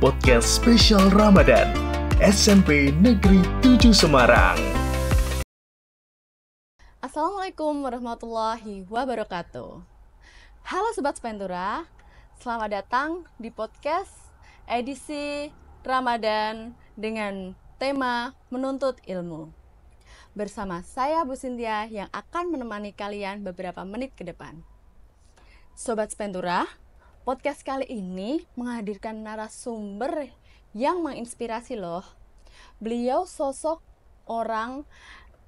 podcast spesial Ramadan SMP Negeri 7 Semarang. Assalamualaikum warahmatullahi wabarakatuh. Halo Sobat Spentura, selamat datang di podcast edisi Ramadan dengan tema Menuntut Ilmu. Bersama saya Bu Cynthia yang akan menemani kalian beberapa menit ke depan. Sobat Spentura, podcast kali ini menghadirkan narasumber yang menginspirasi loh. Beliau sosok orang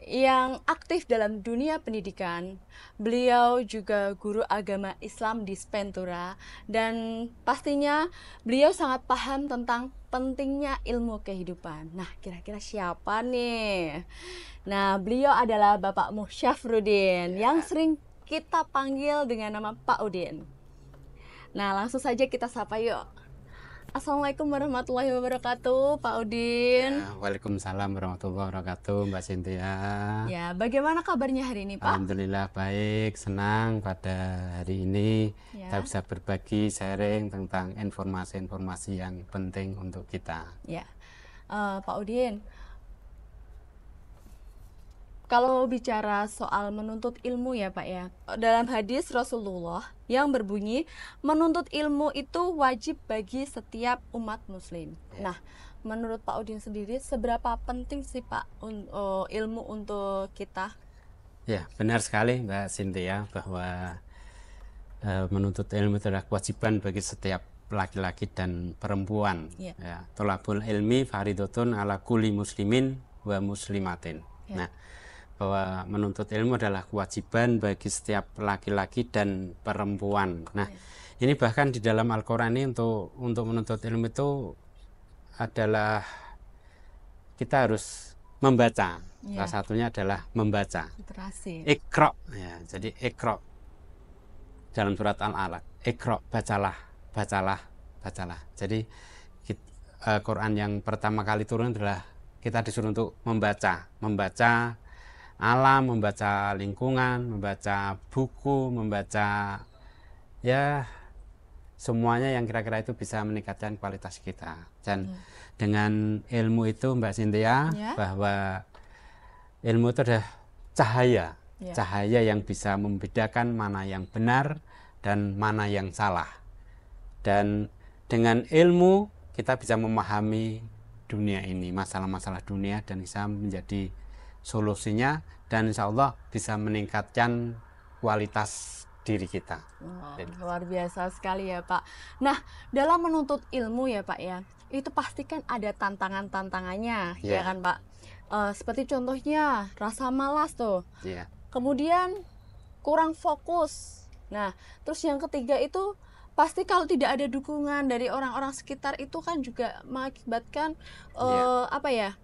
yang aktif dalam dunia pendidikan. Beliau juga guru agama Islam di Spentura dan pastinya beliau sangat paham tentang pentingnya ilmu kehidupan. Nah, kira-kira siapa nih? Nah, beliau adalah Bapak Musyafruddin yang sering kita panggil dengan nama Pak Udin. Nah, langsung saja kita sapa yuk. Assalamualaikum warahmatullahi wabarakatuh, Pak Udin. Ya, waalaikumsalam warahmatullahi wabarakatuh, Mbak Cynthia. Ya, bagaimana kabarnya hari ini, Pak? Alhamdulillah baik, senang pada hari ini Ya. kita bisa berbagi sharing tentang informasi-informasi yang penting untuk kita. Ya, Pak Udin. Kalau bicara soal menuntut ilmu ya Pak ya, dalam hadis Rasulullah yang berbunyi menuntut ilmu itu wajib bagi setiap umat muslim. Nah, menurut Pak Udin sendiri seberapa penting sih Pak ilmu untuk kita? Ya, benar sekali Mbak Cynthia bahwa menuntut ilmu itu adalah kewajiban bagi setiap laki-laki dan perempuan. Ya. Ya, tholabul ilmi faridotun ala kulli muslimin wa muslimatin. Ya. Nah, bahwa menuntut ilmu adalah kewajiban bagi setiap laki-laki dan perempuan. Nah, ini bahkan di dalam Al-Quran ini untuk menuntut ilmu itu adalah kita harus membaca. Salah satunya adalah membaca. Literasi. Iqra, ya, jadi Iqra dalam surat Al-Alaq. Iqra, bacalah. Jadi Quran yang pertama kali turun adalah kita disuruh untuk membaca alam, membaca lingkungan, membaca buku, membaca ya semuanya yang kira-kira itu bisa meningkatkan kualitas kita. Dan dengan ilmu itu Mbak Cynthia, bahwa ilmu itu adalah cahaya yang bisa membedakan mana yang benar dan mana yang salah. Dan dengan ilmu kita bisa memahami dunia ini, masalah-masalah dunia, dan bisa menjadi solusinya, dan insya Allah bisa meningkatkan kualitas diri kita. Luar biasa sekali ya Pak. Nah, dalam menuntut ilmu ya Pak ya, itu pastikan ada tantangannya ya kan Pak. Seperti contohnya rasa malas tuh. Kemudian kurang fokus. Nah, terus yang ketiga itu pasti kalau tidak ada dukungan dari orang-orang sekitar itu kan juga mengakibatkan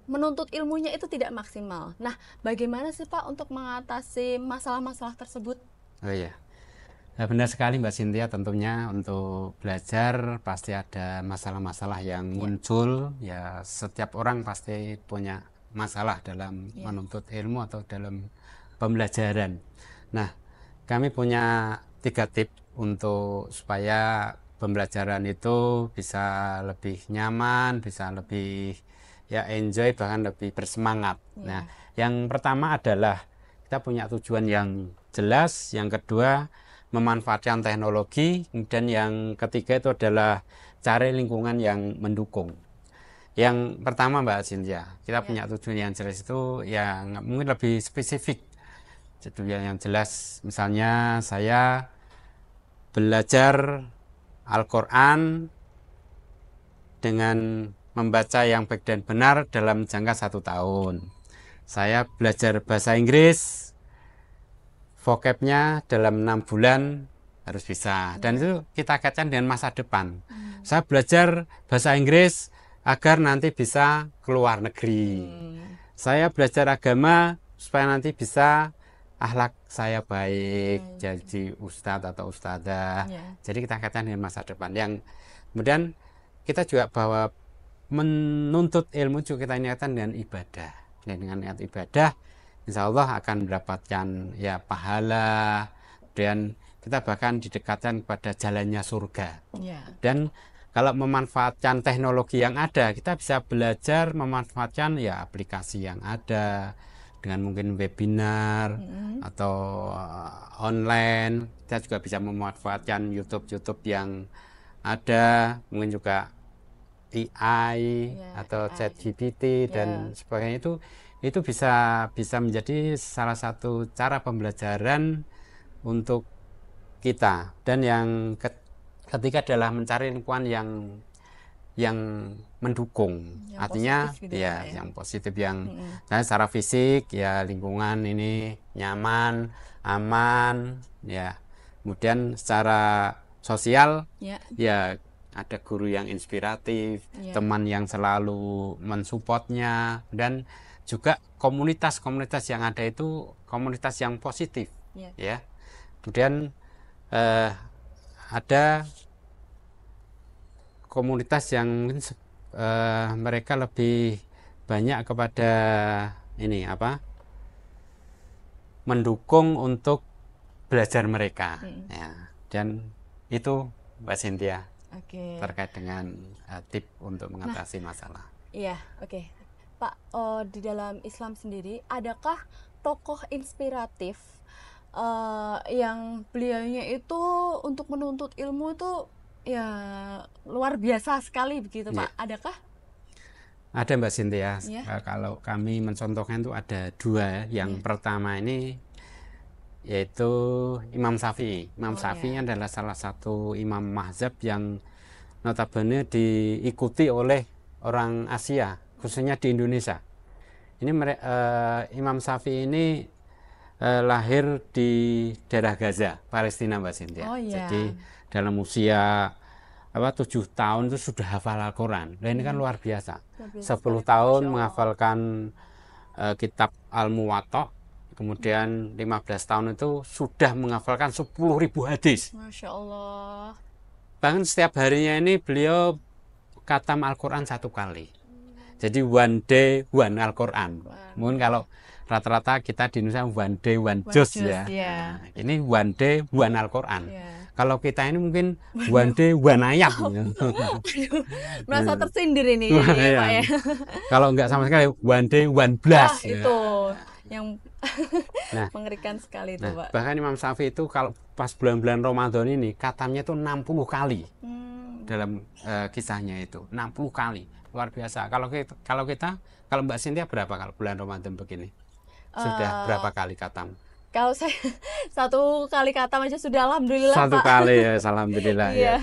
menuntut ilmunya itu tidak maksimal. Nah, bagaimana sih Pak untuk mengatasi masalah-masalah tersebut? Oh iya, benar sekali Mbak Cynthia, tentunya untuk belajar pasti ada masalah-masalah yang muncul. Ya, setiap orang pasti punya masalah dalam menuntut ilmu atau dalam pembelajaran. Nah, kami punya 3 tips untuk supaya pembelajaran itu bisa lebih nyaman, bisa lebih enjoy, bahkan lebih bersemangat. Nah, yang pertama adalah kita punya tujuan yang jelas, yang kedua memanfaatkan teknologi, dan yang ketiga itu adalah cari lingkungan yang mendukung. Yang pertama Mbak Cynthia, kita punya tujuan yang jelas itu yang mungkin lebih spesifik. Tujuan yang jelas, misalnya saya belajar Al-Quran dengan membaca yang baik dan benar dalam jangka 1 tahun. Saya belajar bahasa Inggris, vocabnya dalam 6 bulan harus bisa. Dan itu kita kaitkan dengan masa depan. Saya belajar bahasa Inggris agar nanti bisa keluar negeri. Saya belajar agama supaya nanti bisa akhlak saya baik, jadi ustadz atau ustadzah. Jadi kita kaitkan dengan masa depan. Yang kemudian kita juga bahwa menuntut ilmu juga kita niatkan dengan ibadah. Dan dengan niat ibadah, insya Allah akan mendapatkan pahala. Dan kita bahkan didekatkan kepada jalannya surga. Dan kalau memanfaatkan teknologi yang ada, kita bisa belajar memanfaatkan ya aplikasi yang ada dengan mungkin webinar atau online. Kita juga bisa memanfaatkan YouTube yang ada, mungkin juga AI atau ChatGPT dan sebagainya. Itu bisa menjadi salah satu cara pembelajaran untuk kita. Dan yang ketiga adalah mencari lingkungan yang mendukung, yang artinya positif gitu, yang positif, yang secara fisik ya lingkungan ini nyaman, aman ya. Kemudian secara sosial ya ada guru yang inspiratif, teman yang selalu mensupportnya, dan juga komunitas-komunitas yang ada itu komunitas yang positif ya. Kemudian ada komunitas yang mereka lebih banyak kepada mendukung untuk belajar mereka ya. Dan itu Mbak Cynthia terkait dengan tip untuk mengatasi masalah. Iya, Pak, di dalam Islam sendiri adakah tokoh inspiratif yang beliaunya itu untuk menuntut ilmu itu ya luar biasa sekali begitu Pak? Adakah? Ada Mbak Cynthia. Kalau kami mencontohkan itu ada dua. Yang pertama ini yaitu Imam Syafi'i. Imam Syafi'i adalah salah satu imam mazhab yang notabene diikuti oleh orang Asia, khususnya di Indonesia. Ini Imam Syafi'i ini lahir di daerah Gaza, Palestina Mbak Cynthia. Jadi dalam usia 7 tahun itu sudah hafal Al-Quran. Nah ini kan luar biasa. 10 tahun menghafalkan kitab Al-Muwatta. Kemudian 15 tahun itu sudah menghafalkan 10.000 hadis. Masya Allah. Bahkan setiap harinya ini beliau khatam Al-Quran 1 kali. Jadi one day one Al-Quran. Mungkin kalau rata-rata kita di Indonesia one day one juz ya. Nah, ini one day one Al-Quran. Kalau kita ini mungkin one day one ayat. Merasa tersindir ini Pak ya. Kalau enggak sama sekali one day one blast. Itu yang mengerikan sekali itu Pak. Bahkan Imam Syafi'i itu kalau pas bulan-bulan Ramadan ini khatamnya itu 60 kali. Dalam kisahnya itu 60 kali. Luar biasa. Kalau Mbak Cynthia berapa kalau bulan Ramadan begini? Sudah berapa kali khatam? Kalau saya 1 kali khatam aja sudah alhamdulillah 1 Pak. kali ya, alhamdulillah ya.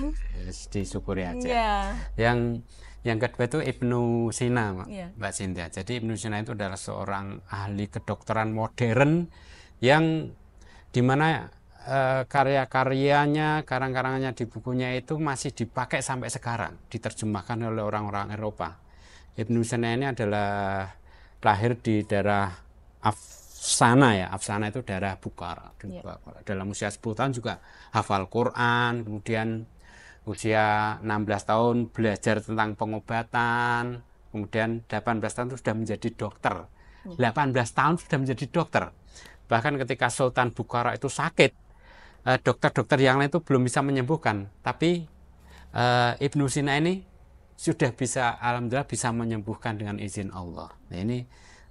Disyukuri aja. Yang kedua itu Ibnu Sina, Mbak Cynthia. Jadi Ibnu Sina itu adalah seorang ahli kedokteran modern yang dimana karya-karyanya, karang-karangannya di bukunya itu masih dipakai sampai sekarang, diterjemahkan oleh orang-orang Eropa. Ibnu Sina ini adalah lahir di daerah Afsana ya. Afsana itu daerah Bukhara. Dalam usia 10 tahun juga hafal Quran, kemudian usia 16 tahun belajar tentang pengobatan, kemudian 18 tahun sudah menjadi dokter. 18 tahun sudah menjadi dokter. Bahkan ketika Sultan Bukhara itu sakit, dokter-dokter yang lain itu belum bisa menyembuhkan, tapi Ibnu Sina ini sudah bisa, alhamdulillah bisa menyembuhkan dengan izin Allah. Nah, ini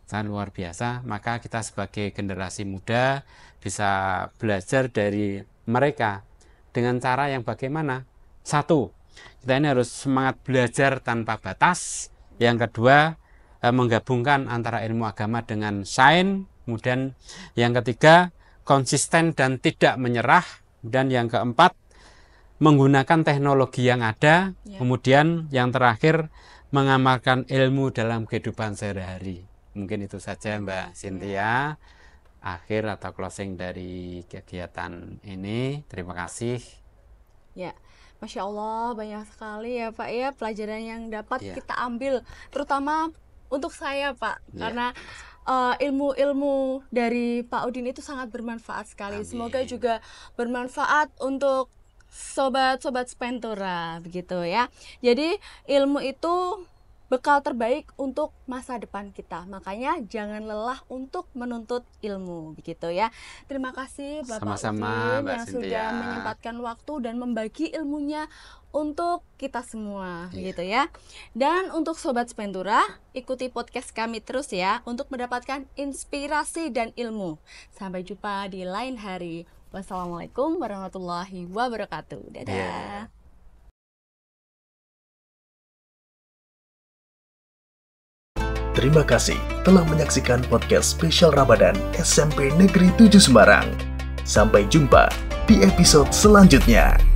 sangat luar biasa. Maka kita sebagai generasi muda bisa belajar dari mereka dengan cara yang bagaimana? 1, kita ini harus semangat belajar tanpa batas. Yang kedua, menggabungkan antara ilmu agama dengan sains. Kemudian yang ketiga, konsisten dan tidak menyerah. Dan yang keempat, menggunakan teknologi yang ada. Kemudian yang terakhir, mengamalkan ilmu dalam kehidupan sehari-hari. Mungkin itu saja Mbak Cynthia, akhir atau closing dari kegiatan ini. Terima kasih. Ya, Masya Allah, banyak sekali ya Pak ya pelajaran yang dapat kita ambil, terutama untuk saya Pak, karena ilmu-ilmu dari Pak Udin itu sangat bermanfaat sekali. Amin. Semoga juga bermanfaat untuk sobat-sobat Spentura begitu ya. Jadi ilmu itu bekal terbaik untuk masa depan kita. Makanya jangan lelah untuk menuntut ilmu, begitu ya. Terima kasih Bapak Sama-sama, Udin Mbak yang Cynthia. sudah menyempatkan waktu dan membagi ilmunya untuk kita semua, Iya. gitu ya. Dan untuk Sobat Spentura, ikuti podcast kami terus ya untuk mendapatkan inspirasi dan ilmu. Sampai jumpa di lain hari. Wassalamualaikum warahmatullahi wabarakatuh. Dadah. Iya. Terima kasih telah menyaksikan podcast spesial Ramadan SMP Negeri 7 Semarang. Sampai jumpa di episode selanjutnya.